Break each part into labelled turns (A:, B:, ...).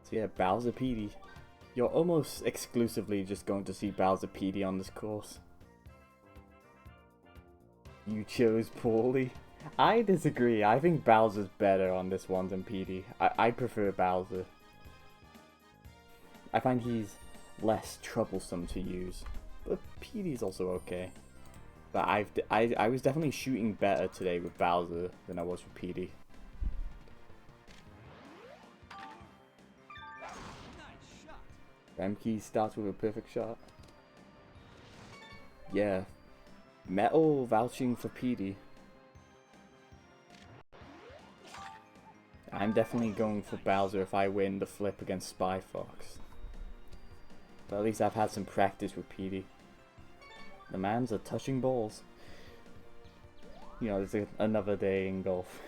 A: So yeah, Bowser Petey. You're almost exclusively just going to see Bowser Petey on this course. You chose poorly. I disagree. I think Bowser's better on this one than Petey. I prefer Bowser. I find he's less troublesome to use, but Petey's also okay. But I was definitely shooting better today with Bowser than I was with Petey. Remkey starts with a perfect shot. Yeah, Metal vouching for Petey. I'm definitely going for Bowser if I win the flip against Spy Fox. But at least I've had some practice with Petey. The man's a touching balls. You know, there's another day in golf.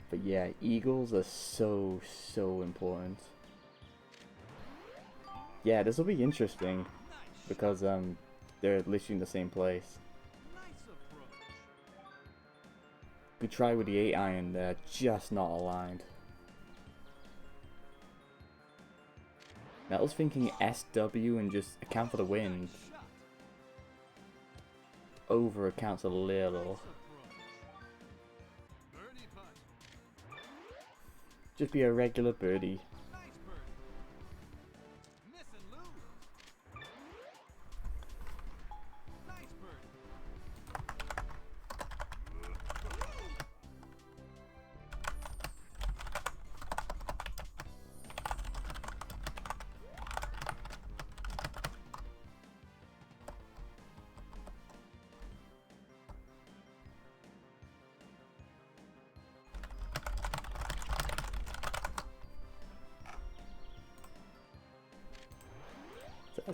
A: But yeah, eagles are so important. Yeah, this will be interesting because they're literally in the same place. We try with the 8-iron, they're just not aligned. Metal's thinking SW and just account for the wind. Over accounts a little. Just be a regular birdie.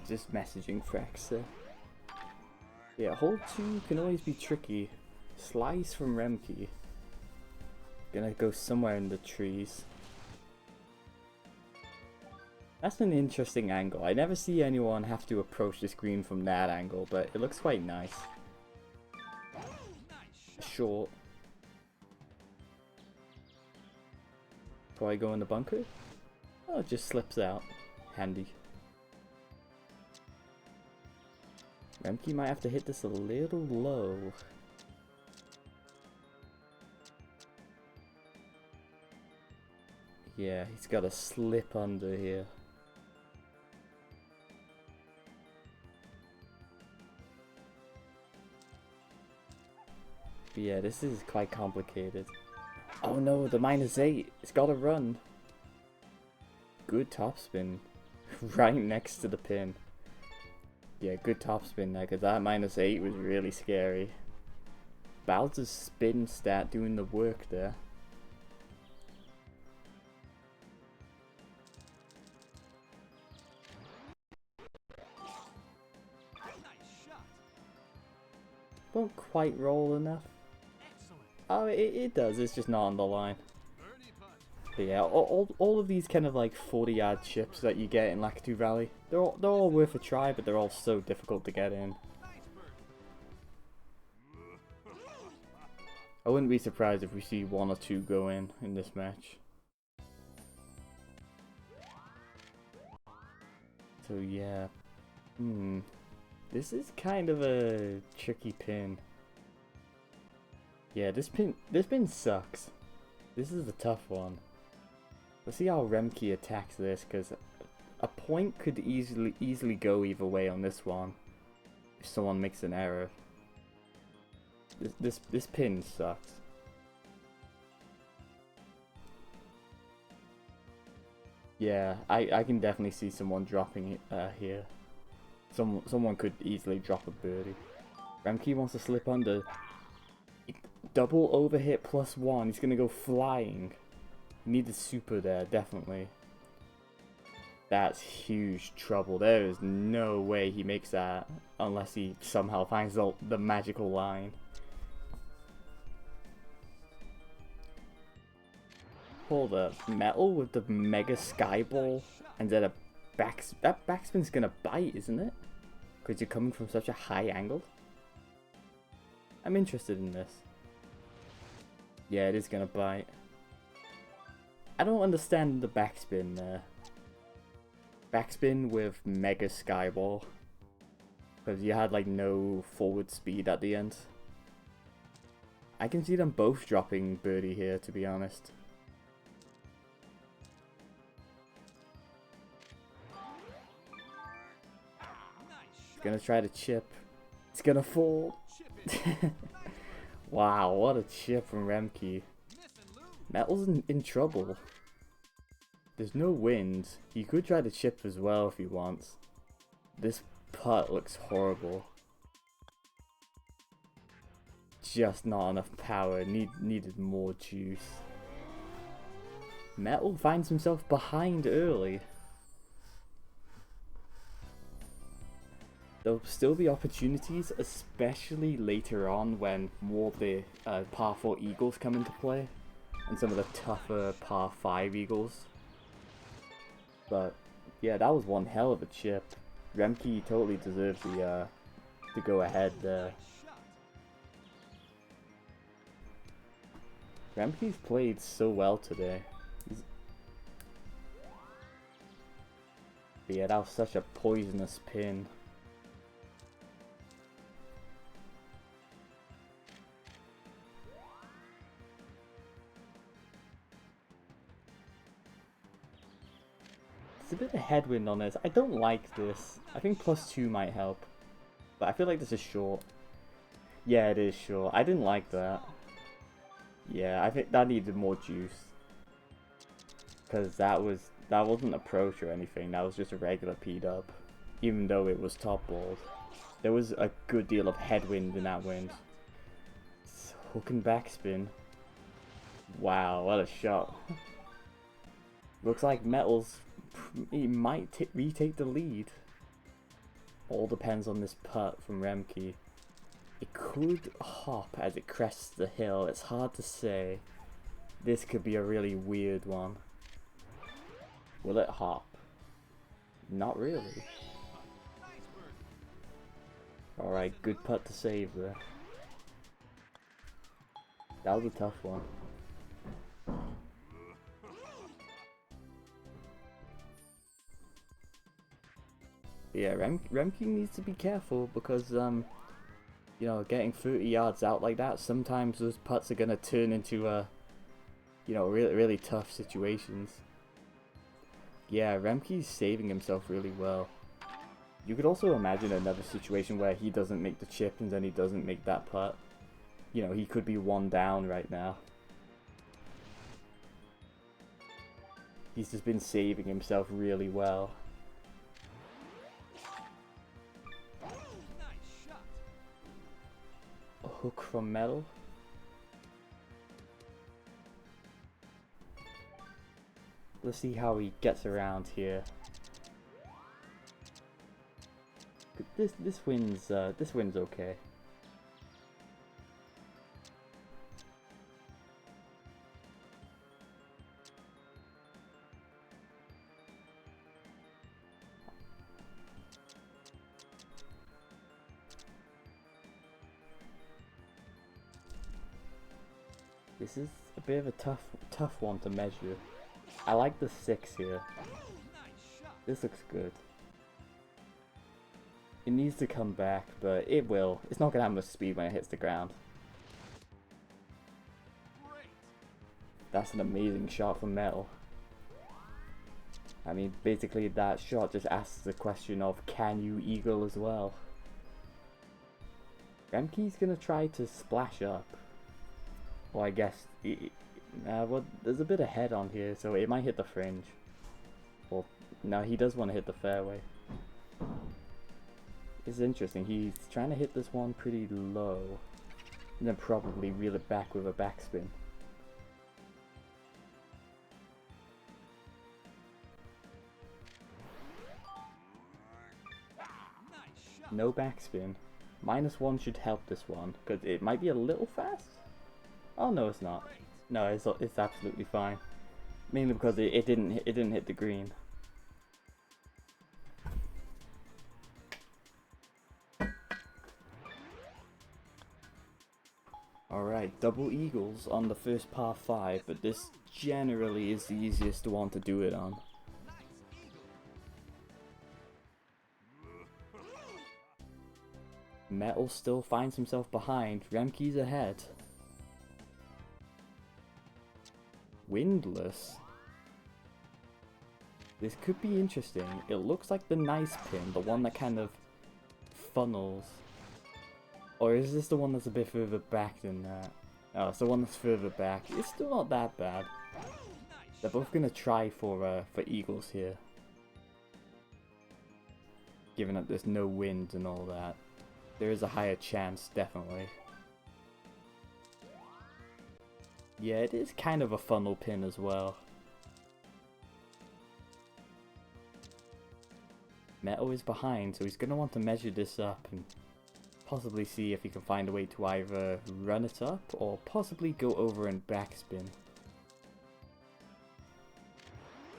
A: Just messaging Frex there. Yeah, hole 2 can always be tricky. Slice from Remkey. Gonna go somewhere in the trees. That's an interesting angle. I never see anyone have to approach this green from that angle, but it looks quite nice. Short. Probably go in the bunker? Oh, it just slips out. Handy. Remkey might have to hit this a little low. Yeah, he's got to slip under here. But yeah, this is quite complicated. Oh no, the -8. It's got to run. Good topspin. Right next to the pin. Yeah, good topspin there, because that -8 was really scary. Bowser's spin stat doing the work there. Won't quite roll enough. Oh, it does, it's just not on the line. But yeah, all of these kind of like 40-yard chips that you get in Lakitu Valley, they're all worth a try, but they're all so difficult to get in. I wouldn't be surprised if we see 1 or 2 go in this match. So yeah, this is kind of a tricky pin. Yeah, this pin sucks. This is a tough one. Let's see how Remkey attacks this, because a point could easily go either way on this one if someone makes an error. This pin sucks. Yeah, I can definitely see someone dropping it here. Someone could easily drop a birdie. Remkey wants to slip under. Double overhit +1. He's gonna go flying. You need the super there, definitely. That's huge trouble. There is no way he makes that unless he somehow finds the magical line. Hold up, Metal with the mega sky ball and then that backspin's gonna bite, isn't it? Because you're coming from such a high angle. I'm interested in this. Yeah, it is gonna bite. I don't understand the backspin there. Backspin with Mega Skyball. Because you had like no forward speed at the end. I can see them both dropping birdie here, to be honest. He's gonna try to chip. It's gonna fall. Wow, what a chip from Remkey. Metal's in trouble. There's no wind. He could try to chip as well if he wants. This putt looks horrible. Just not enough power. Needed more juice. Metal finds himself behind early. There'll still be opportunities, especially later on when more of the par 4 eagles come into play. And some of the tougher par 5 eagles. But yeah, that was one hell of a chip. Remkey totally deserves the to go ahead there. Remkey's played so well today. But yeah, that was such a poisonous pin. There's a bit of headwind on this. I don't like this. I think +2 might help. But I feel like this is short. Yeah, it is short. I didn't like that. Yeah, I think that needed more juice. Because that wasn't approach or anything. That was just a regular P-dub. Even though it was top balled. There was a good deal of headwind in that wind. Hook and backspin. Wow, what a shot. Looks like Metal's... he might retake the lead. All depends on this putt from Remkey. It could hop as it crests the hill. It's hard to say. This could be a really weird one. Will it hop? Not really. Alright, good putt to save there. That was a tough one. Yeah, Remkey needs to be careful because, you know, getting 30 yards out like that, sometimes those putts are going to turn into, you know, really tough situations. Yeah, Remkey's saving himself really well. You could also imagine another situation where he doesn't make the chip and then he doesn't make that putt. You know, he could be one down right now. He's just been saving himself really well. A hook from Metal. Let's see how he gets around here. This wind's okay. This is a bit of a tough one to measure. I like the 6 here. This looks good. It needs to come back, but it will. It's not gonna have much speed when it hits the ground. That's an amazing shot from Metal. I mean, basically that shot just asks the question of, can you eagle as well? Remkey's gonna try to splash up. Well, I guess, well, there's a bit of head on here, so it might hit the fringe. Well, no, he does want to hit the fairway. It's interesting, he's trying to hit this one pretty low, and then probably reel it back with a backspin. No backspin. -1 should help this one, because it might be a little fast. Oh no, it's not. No, it's absolutely fine. Mainly because it didn't hit the green. Alright, double eagles on the first par 5, but this generally is the easiest one to do it on. Metal still finds himself behind. Remkey's ahead. Windless. This could be interesting. It looks like the nice pin, the one that kind of funnels. Or is this the one that's a bit further back than that? Oh, it's the one that's further back. It's still not that bad. They're both gonna try for eagles here. Given that there's no wind and all that. There is a higher chance, definitely. Yeah, it is kind of a funnel pin as well. Metal is behind, so he's going to want to measure this up and possibly see if he can find a way to either run it up or possibly go over and backspin.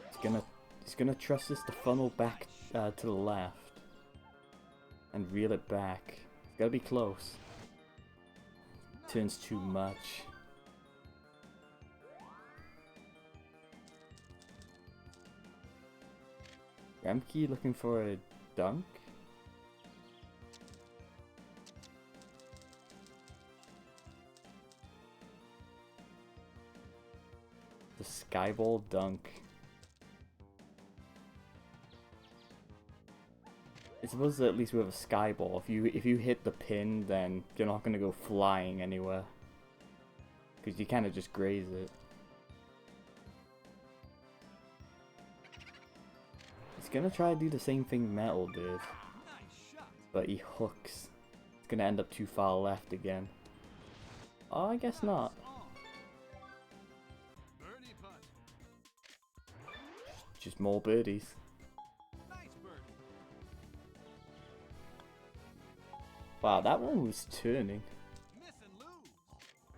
A: He's gonna trust this to funnel back to the left and reel it back. It's gotta be close. Turns too much. Remkey looking for a dunk. The skyball dunk. I suppose that at least with a skyball, if you hit the pin, then you're not gonna go flying anywhere, because you kind of just graze it. He's gonna try to do the same thing Metal did, but he hooks. It's gonna end up too far left again. Oh, I guess not. Just more birdies. Wow, that one was turning.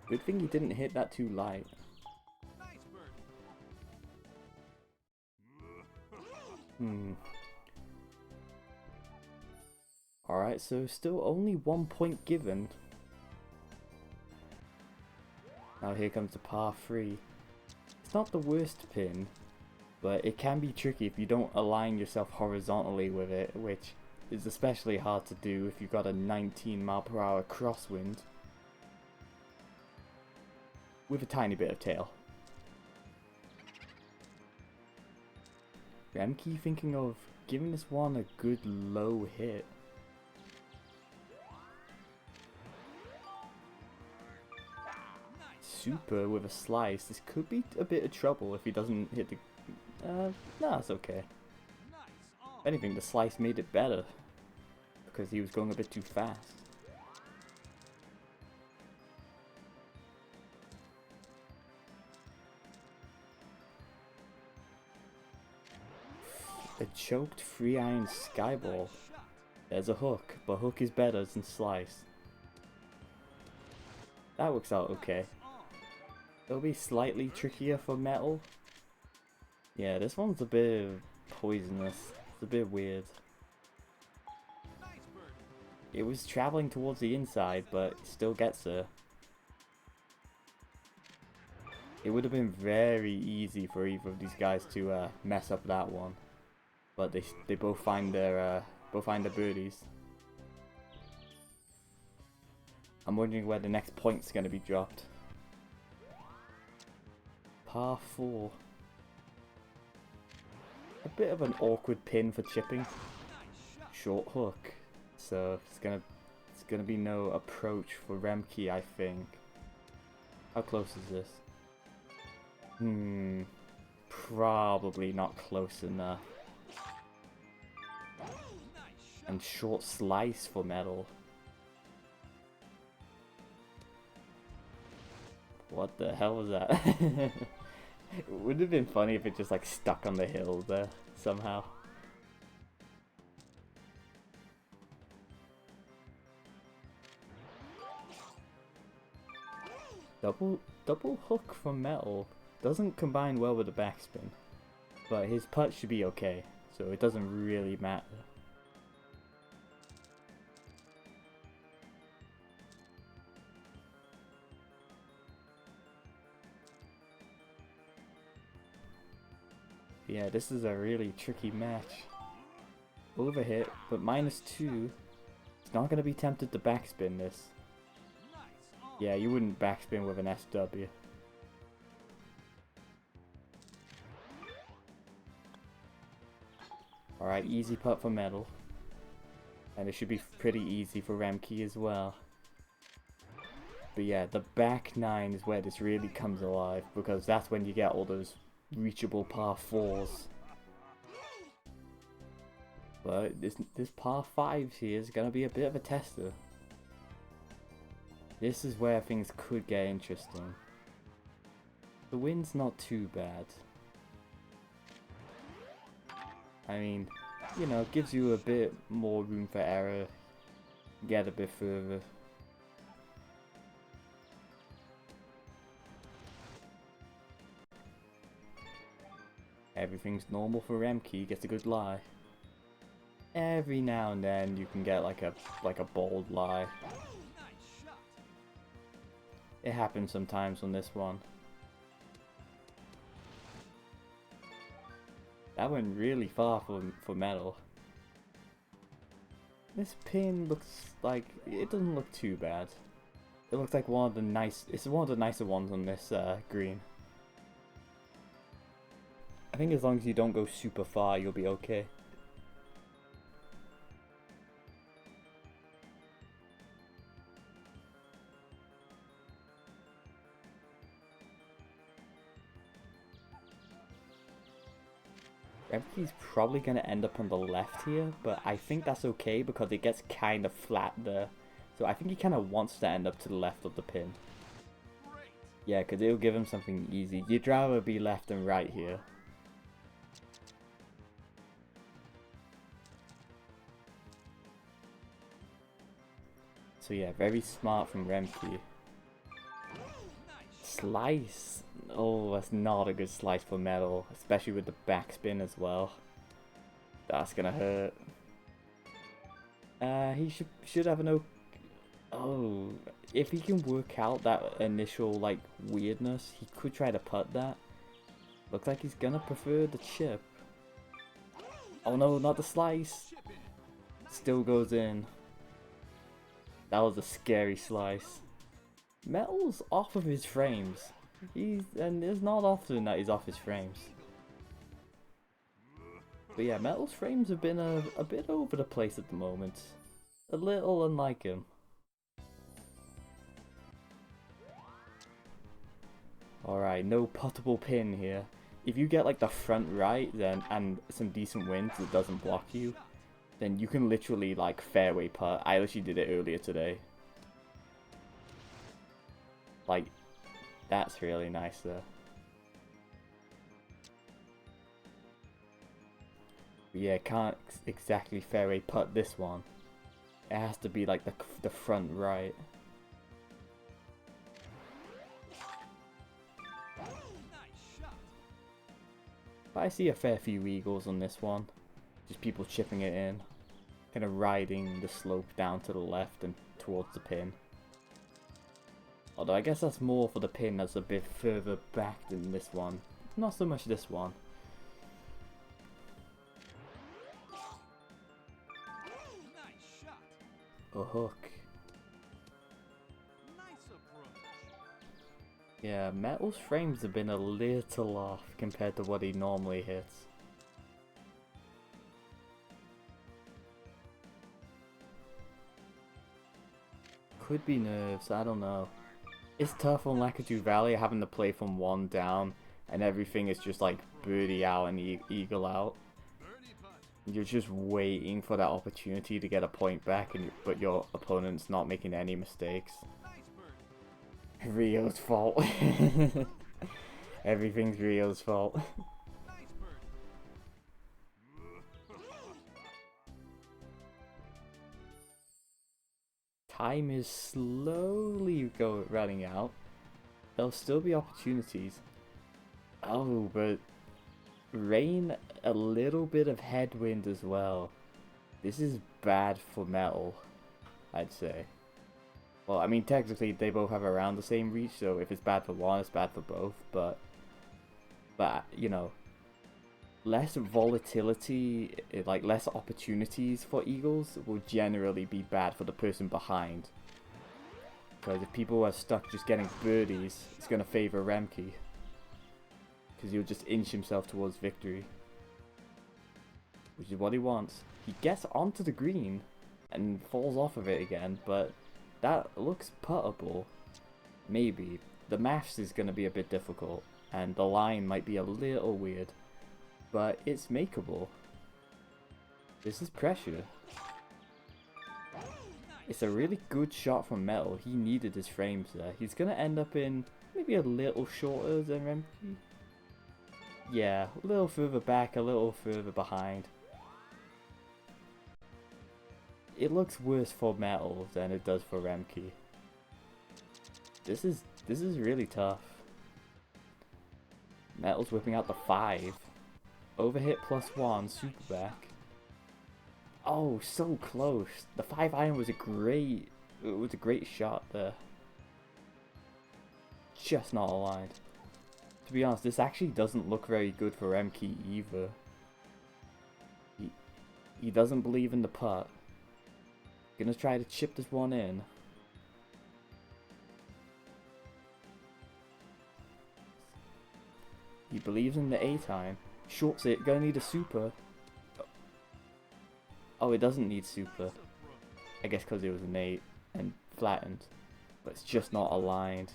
A: Good thing he didn't hit that too light. Alright, so still only 1 point given. Now here comes the par 3. It's not the worst pin, but it can be tricky if you don't align yourself horizontally with it, which is especially hard to do if you've got a 19 mph crosswind with a tiny bit of tail. Remkey thinking of giving this one a good low hit. Super with a slice. This could be a bit of trouble if he doesn't hit the... nah, it's okay. If anything, the slice made it better, because he was going a bit too fast. A choked 3-iron skyball. There's a hook, but hook is better than slice. That works out okay. It'll be slightly trickier for Metal. Yeah, this one's a bit poisonous. It's a bit weird. It was traveling towards the inside, but it still gets there. It would have been very easy for either of these guys to mess up that one, but they both find their birdies. I'm wondering where the next point's going to be dropped. Par 4. A bit of an awkward pin for chipping. Short hook, so it's gonna be no approach for Remkey, I think. How close is this? Probably not close enough. And short slice for Metal. What the hell was that? It would have been funny if it just like stuck on the hill there somehow. Double hook from Metal doesn't combine well with the backspin, but his putt should be okay, so it doesn't really matter. Yeah, this is a really tricky match. Overhit, but -2. It's not going to be tempted to backspin this. Yeah, you wouldn't backspin with an SW. Alright, easy putt for Metal. And it should be pretty easy for Remkey as well. But yeah, the back 9 is where this really comes alive, because that's when you get all those reachable par 4s. But this par 5 here is going to be a bit of a tester. This is where things could get interesting. The wind's not too bad. I mean, you know, it gives you a bit more room for error. Get a bit further. Everything's normal for Remkey, gets a good lie. Every now and then you can get like a bold lie. It happens sometimes on this one. That went really far for Metal. This pin looks like it doesn't look too bad. It looks like it's one of the nicer ones on this green. I think as long as you don't go super far, you'll be okay. Remkey's probably going to end up on the left here, but I think that's okay because it gets kind of flat there. So I think he kind of wants to end up to the left of the pin. Yeah, because it'll give him something easy. You'd rather be left and right here. So yeah, very smart from Remkey. Slice. Oh, that's not a good slice for Metal, especially with the backspin as well. That's gonna hurt. He should have an oh, if he can work out that initial like weirdness, he could try to putt that. Looks like he's gonna prefer the chip. Oh no, not the slice. Still goes in. That was a scary slice. Metal's off of his frames. And it's not often that he's off his frames. But yeah, Metal's frames have been a bit over the place at the moment. A little unlike him. Alright, no puttable pin here. If you get like the front right then and some decent wind that doesn't block you, then you can literally like fairway putt. I actually did it earlier today. Like, that's really nice there. But yeah, can't exactly fairway putt this one. It has to be like the front right. But I see a fair few eagles on this one. Just people chipping it in. Kind of riding the slope down to the left and towards the pin. Although I guess that's more for the pin that's a bit further back than this one. Not so much this one. A hook. Yeah, Metal's frames have been a little off compared to what he normally hits. Could be nerves, I don't know. It's tough on Lakitu Valley having to play from one down and everything is just like birdie out and eagle out. You're just waiting for that opportunity to get a point back, but your opponent's not making any mistakes. Rio's fault. Everything's Rio's fault. Time is slowly running out. There'll still be opportunities. Oh, but rain, a little bit of headwind as well. This is bad for Metal, I'd say. Well, I mean, technically they both have around the same reach, so if it's bad for one, it's bad for both. But you know, less volatility, like less opportunities for eagles will generally be bad for the person behind. Because if people are stuck just getting birdies, it's going to favour Remkey. Because he'll just inch himself towards victory. Which is what he wants. He gets onto the green and falls off of it again, but that looks puttable. Maybe. The maths is going to be a bit difficult, and the line might be a little weird, but it's makeable. This is pressure. It's a really good shot from Metal. He needed his frames there. He's going to end up in maybe a little shorter than Remkey. Yeah, a little further back, a little further behind. It looks worse for Metal than it does for Remkey. This is really tough. Metal's whipping out the 5. Overhit +1, super back. Oh, so close. The 5-iron was a great shot there. Just not aligned. To be honest, this actually doesn't look very good for Remkey either. He doesn't believe in the putt. Gonna try to chip this one in. He believes in the 8-iron. Shorts it, gonna need a super. Oh, it doesn't need super. I guess because it was an 8 and flattened. But it's just not aligned.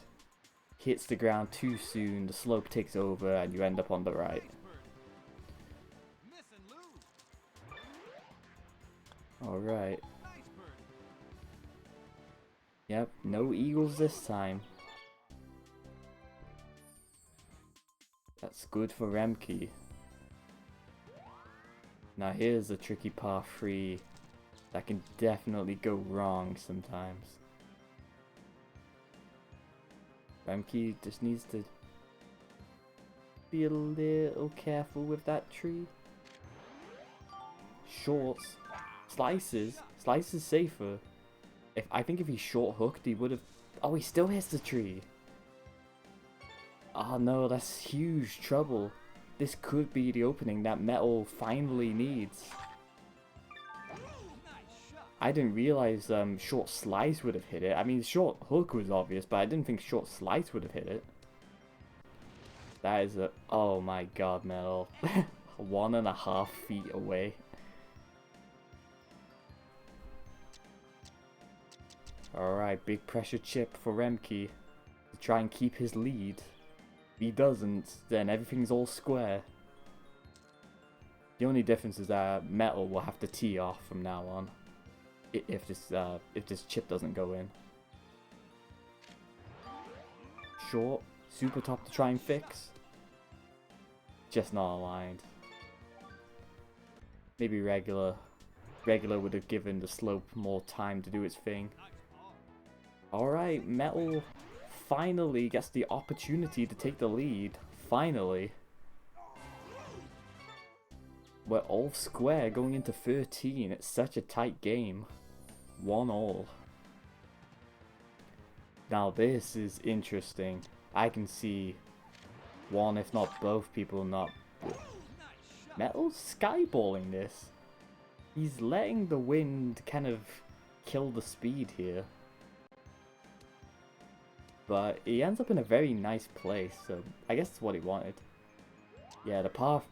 A: Hits the ground too soon, the slope takes over, and you end up on the right. Alright. Yep, no eagles this time. That's good for Remkey. Now here's a tricky par 3 that can definitely go wrong sometimes. Remkey just needs to be a little careful with that tree. Shorts. Slices. Slices safer. I think if he short hooked, he would have... Oh, he still hits the tree. Oh no, that's huge trouble. This could be the opening that Metal finally needs. I didn't realize short slice would have hit it. I mean, short hook was obvious, but I didn't think short slice would have hit it. That is a... Oh my god, Metal. 1.5 feet away. Alright, big pressure chip for Remkey to try and keep his lead. If he doesn't, then everything's all square. The only difference is that Metal will have to tee off from now on. If this chip doesn't go in. Short, super top to try and fix. Just not aligned. Maybe regular. Regular would have given the slope more time to do its thing. Alright, Metal finally gets the opportunity to take the lead. Finally. We're all square going into 13. It's such a tight game. 1-all. Now this is interesting. I can see one, if not both people not... Metal's skyballing this. He's letting the wind kind of kill the speed here. But he ends up in a very nice place, so I guess that's what he wanted. Yeah, the par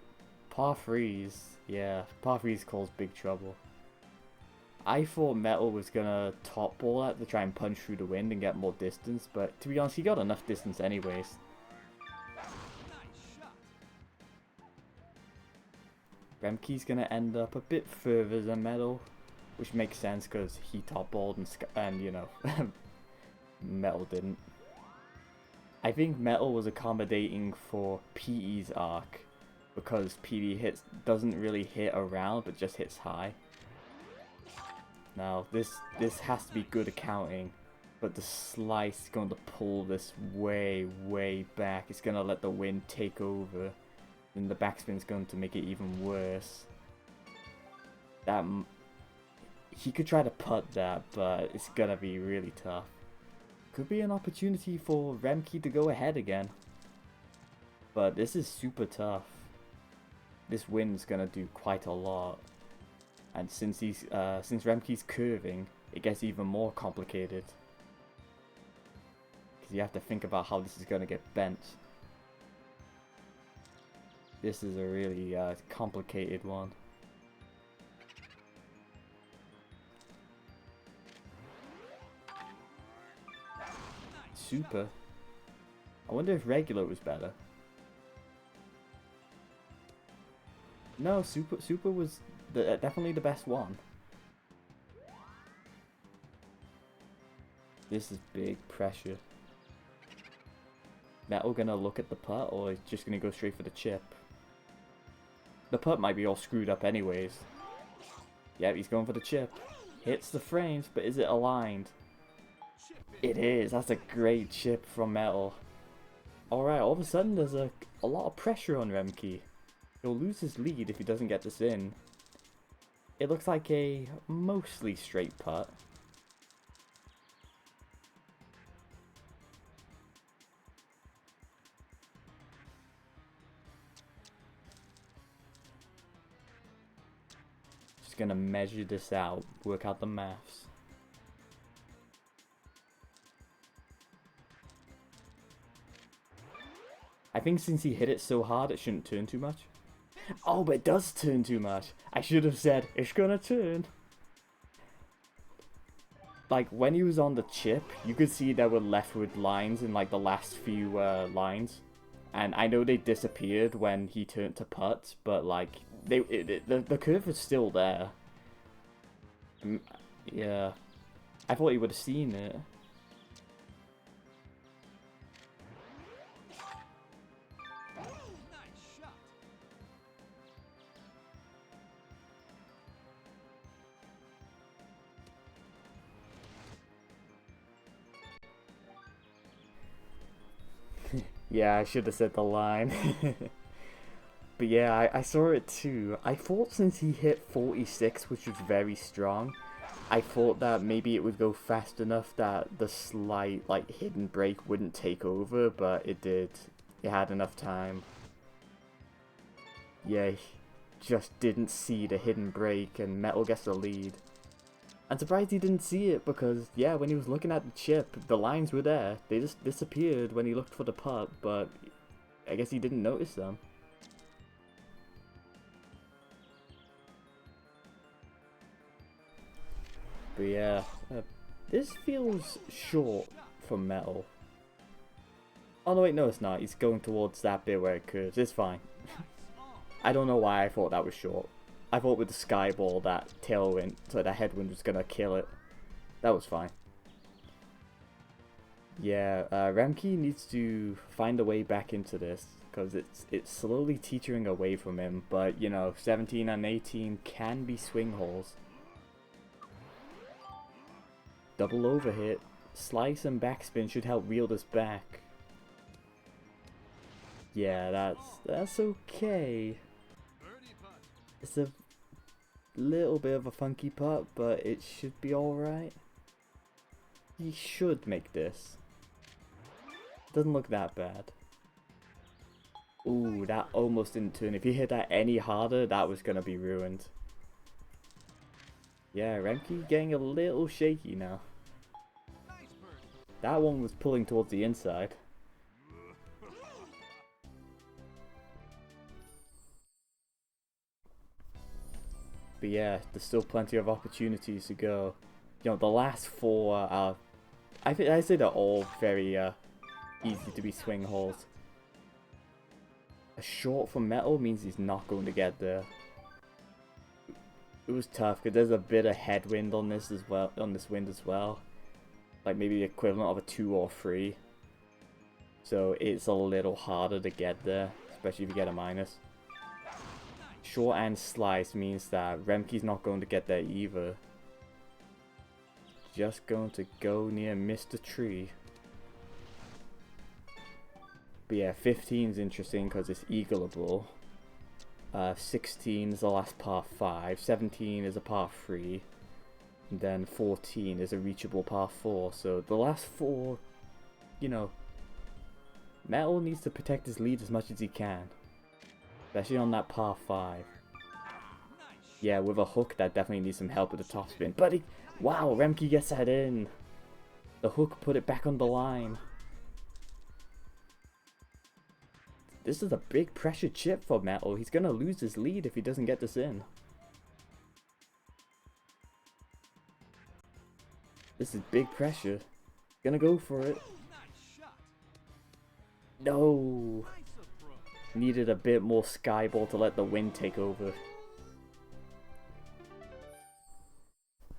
A: 3s, yeah, par 3s cause big trouble. I thought Metal was gonna top ball that to try and punch through the wind and get more distance, but to be honest, he got enough distance anyways. Remkey's gonna end up a bit further than Metal, which makes sense because he top balled and you know, Metal didn't. I think Metal was accommodating for Petey's arc because Petey doesn't really hit around but just hits high. Now this has to be good accounting, but the slice is going to pull this way back. It's going to let the wind take over, and the backspin is going to make it even worse. He could try to putt that, but it's going to be really tough. Could be an opportunity for Remkey to go ahead again. But this is super tough. this wind's gonna do quite a lot. And since Remkey's curving, it gets even more complicated. Because you have to think about how this is gonna get bent. This is a really complicated one. Super. I wonder if regular was better. No, super was definitely the best one. This is big pressure. Metal gonna look at the putt, or is just gonna go straight for the chip? The putt might be all screwed up anyways. Yeah, he's going for the chip. Hits the frames, but is it aligned? It is. That's a great chip from Metal. Alright, all of a sudden there's a lot of pressure on Remkey. He'll lose his lead if he doesn't get this in. It looks like a mostly straight putt. Just gonna measure this out, work out the maths. I think since he hit it so hard, it shouldn't turn too much. Oh, but it does turn too much. I should have said, it's gonna turn. Like, when he was on the chip, you could see there were leftward lines in, like, the last few lines. And I know they disappeared when he turned to putt, but, like, the curve was still there. Yeah. I thought he would have seen it. Yeah, I should have said the line. But yeah, I saw it too. I thought since he hit 46, which was very strong, I thought that maybe it would go fast enough that the slight, like, hidden break wouldn't take over, but it did. It had enough time. Yeah, he just didn't see the hidden break, and Metal gets the lead. I'm surprised he didn't see it because, yeah, when he was looking at the chip, the lines were there. They just disappeared when he looked for the putt, but I guess he didn't notice them. But yeah, this feels short for Metal. Oh no, wait, no it's not. He's going towards that bit where it curves. It's fine. I don't know why I thought that was short. I thought with the sky ball that tailwind, so that headwind was gonna kill it. That was fine. Yeah, Remkey needs to find a way back into this because it's slowly teetering away from him. But you know, 17 and 18 can be swing holes. Double overhit, slice and backspin should help reel this back. Yeah, that's okay. It's a little bit of a funky putt, but it should be alright. He should make this. Doesn't look that bad. Ooh, that almost didn't turn. If he hit that any harder, that was gonna be ruined. Yeah, Remkey getting a little shaky now. That one was pulling towards the inside. But yeah, there's still plenty of opportunities to go. You know, the last four are... I'd say they're all very easy to be swing holes. A short from Metal means he's not going to get there. It was tough because there's a bit of headwind on this as well, on this wind as well. Like maybe the equivalent of a 2 or 3. So it's a little harder to get there, especially if you get a minus. Short and slice means that Remkey's not going to get there either. Just going to go near Mr. Tree. But yeah, 15 is interesting because it's eagleable. 16 is the last par 5. 17 is a par 3. And then 14 is a reachable par 4. So the last 4, you know, Metal needs to protect his lead as much as he can. Especially on that par 5. Yeah, with a hook that definitely needs some help with the topspin. But he, wow, Remkey gets that in. The hook put it back on the line. This is a big pressure chip for Metal. He's gonna lose his lead if he doesn't get this in. This is big pressure. Gonna go for it. No. Needed a bit more skyball to let the wind take over.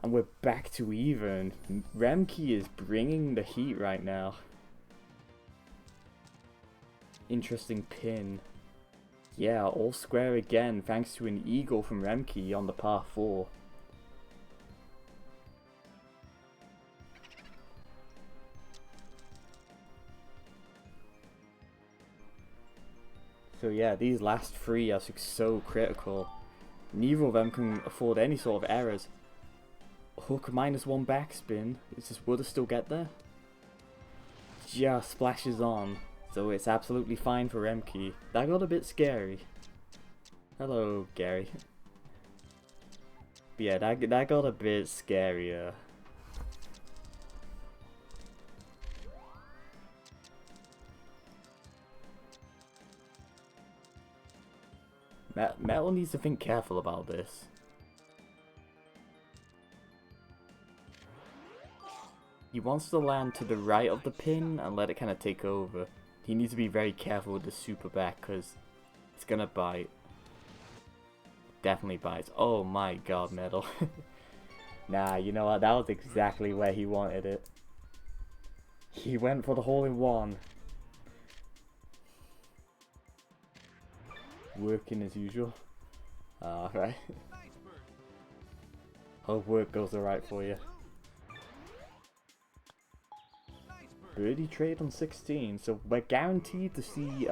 A: And we're back to even. Remkey is bringing the heat right now. Interesting pin. Yeah, all square again thanks to an eagle from Remkey on the par 4. So yeah, these last 3 are so critical. Neither of them can afford any sort of errors. Hook -1 backspin. Will it still get there? Just splashes on. So it's absolutely fine for Remkey. That got a bit scary. Hello, Gary. But yeah, that got a bit scarier. Metal needs to think careful about this. He wants to land to the right of the pin and let it kind of take over. He needs to be very careful with the super back because it's gonna bite. Definitely bites. Oh my god, Metal. Nah, you know what? That was exactly where he wanted it. He went for the hole-in-one. Working as usual. Alright. Hope work goes alright for you. Birdie trade on 16, so we're guaranteed to see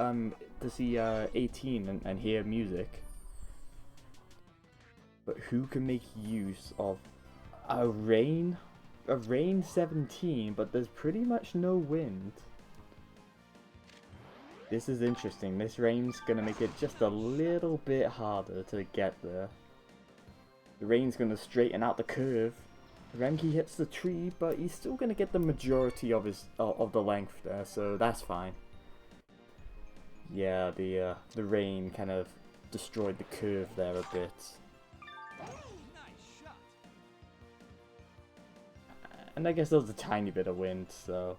A: 18 and hear music. But who can make use of a rain 17, but there's pretty much no wind. This is interesting. This rain's gonna make it just a little bit harder to get there. The rain's gonna straighten out the curve. Remkey hits the tree, but he's still gonna get the majority of his the length there, so that's fine. Yeah, the rain kind of destroyed the curve there a bit. And I guess there was a tiny bit of wind, so.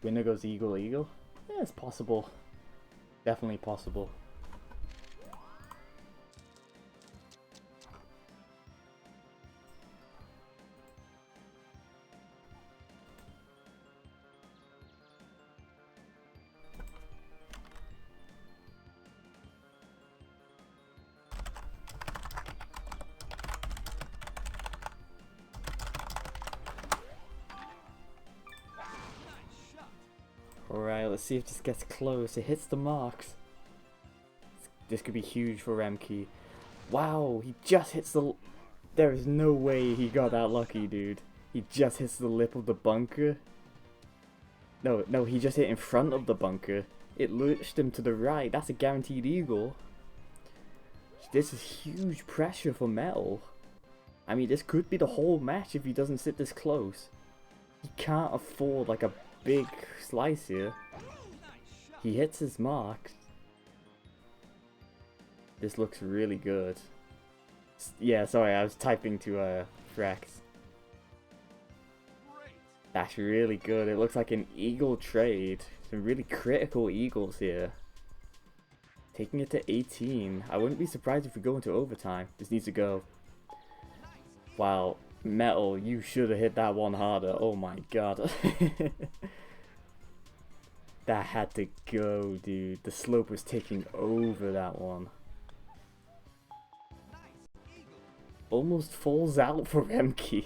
A: Winner goes eagle, eagle? Yeah, it's possible. Definitely possible. Alright, let's see if this gets close. It hits the marks. This could be huge for Remkey. Wow, he just hits the... There is no way he got that lucky, dude. He just hits the lip of the bunker. No, he just hit in front of the bunker. It lurched him to the right. That's a guaranteed eagle. This is huge pressure for Metal. I mean, this could be the whole match if he doesn't sit this close. He can't afford like a big slice here. He hits his mark. This looks really good. Yeah, sorry, I was typing to Frex. That's really good. It looks like an eagle trade. Some really critical eagles here. Taking it to 18. I wouldn't be surprised if we go into overtime. This needs to go. Wow. Metal, you should have hit that one harder. Oh my god. That had to go, dude. The slope was taking over that one. Almost falls out for Remkey.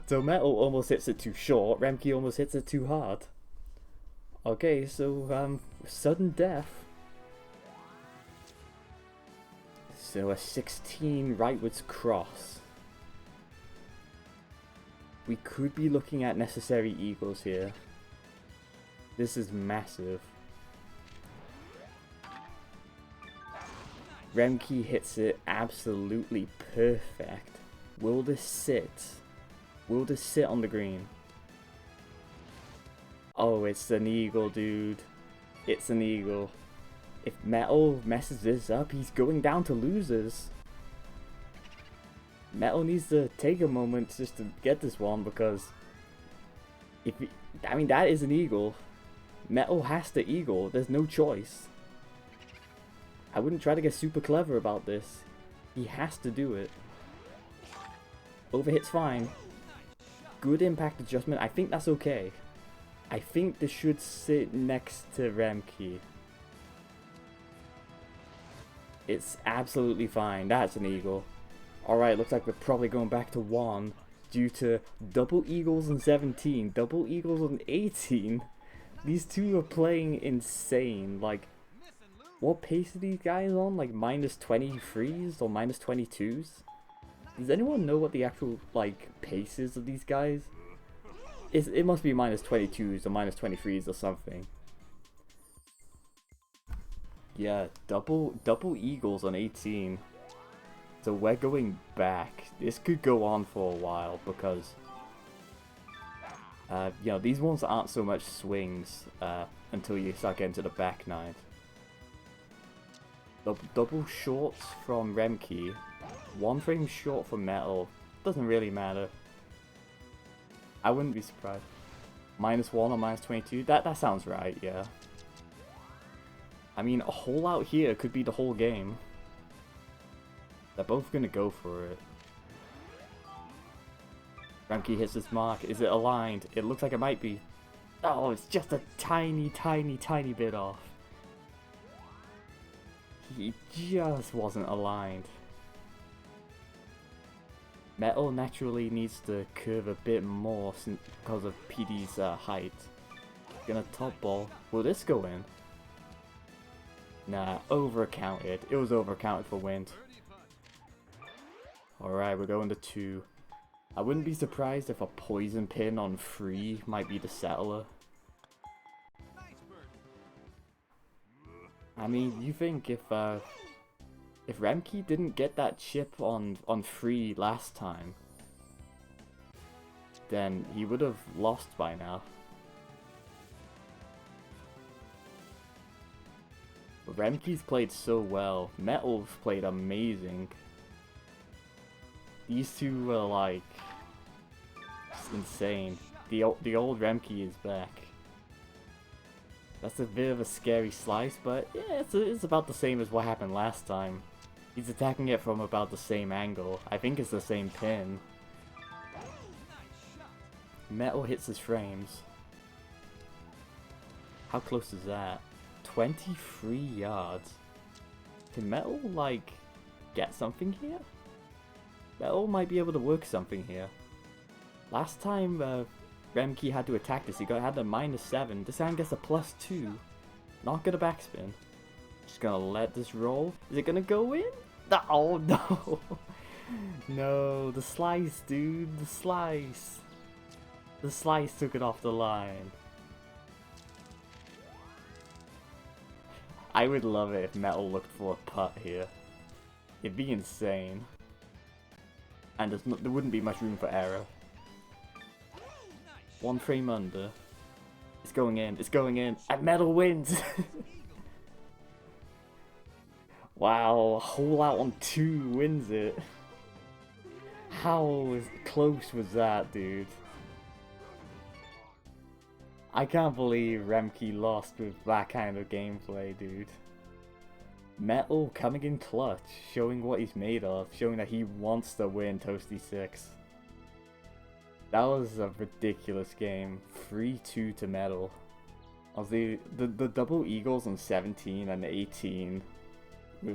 A: So Metal almost hits it too short. Remkey almost hits it too hard. Okay, so sudden death. So a 16 rightwards cross. We could be looking at necessary eagles here. This is massive. Remkey hits it absolutely perfect. Will this sit? Will this sit on the green? Oh, it's an eagle, dude. It's an eagle. If Metal messes this up, he's going down to losers. Metal needs to take a moment just to get this one, because if he, I mean, that is an eagle. Metal has to eagle. There's no choice. I wouldn't try to get super clever about this. He has to do it. Overhit's fine. Good impact adjustment. I think that's okay. I think this should sit next to Remkey. It's absolutely fine. That's an eagle. Alright, looks like we're probably going back to 1 due to double eagles on 17, double eagles on 18. These two are playing insane. Like, what pace are these guys on? Like minus 23s or minus 22s? Does anyone know what the actual like pace is of these guys? It must be minus 22s or minus 23s or something. Yeah, double eagles on 18. So we're going back. This could go on for a while because you know, these ones aren't so much swings until you start getting to the back nine. Double shorts from Remkey, 1 frame short from Metal. Doesn't really matter. I wouldn't be surprised. -1 or -22. That sounds right. Yeah. I mean, a hole out here could be the whole game. They're both gonna go for it. Remkey hits his mark. Is it aligned? It looks like it might be. Oh, it's just a tiny bit off. He just wasn't aligned. Metal naturally needs to curve a bit more because of Petey's height. Gonna top ball. Will this go in? Nah, overcounted. It was overcounted for wind. Alright, we're going to 2. I wouldn't be surprised if a poison pin on 3 might be the settler. I mean, you think if Remkey didn't get that chip on 3 last time, then he would have lost by now. But Remkey's played so well. Metal's played amazing. These two were like just insane. The old Remkey is back. That's a bit of a scary slice, but yeah, it's about the same as what happened last time. He's attacking it from about the same angle. I think it's the same pin. Metal hits his frames. How close is that? 23 yards. Can Metal, like, get something here? Metal might be able to work something here. Last time Remkey had to attack this, he had a -7. This time gets a +2. Not gonna backspin. Just gonna let this roll. Is it gonna go in? Oh no! No, the slice, dude. The slice. The slice took it off the line. I would love it if Metal looked for a putt here. It'd be insane. And there wouldn't be much room for error. 1 frame under. It's going in. It's going in. And Metal wins! Wow, a hole out on 2 wins it. How close was that, dude? I can't believe Remkey lost with that kind of gameplay, dude. Metal coming in clutch, showing what he's made of, showing that he wants to win Toasty 6. That was a ridiculous game. 3-2 to Metal. The double eagles on 17 and 18 were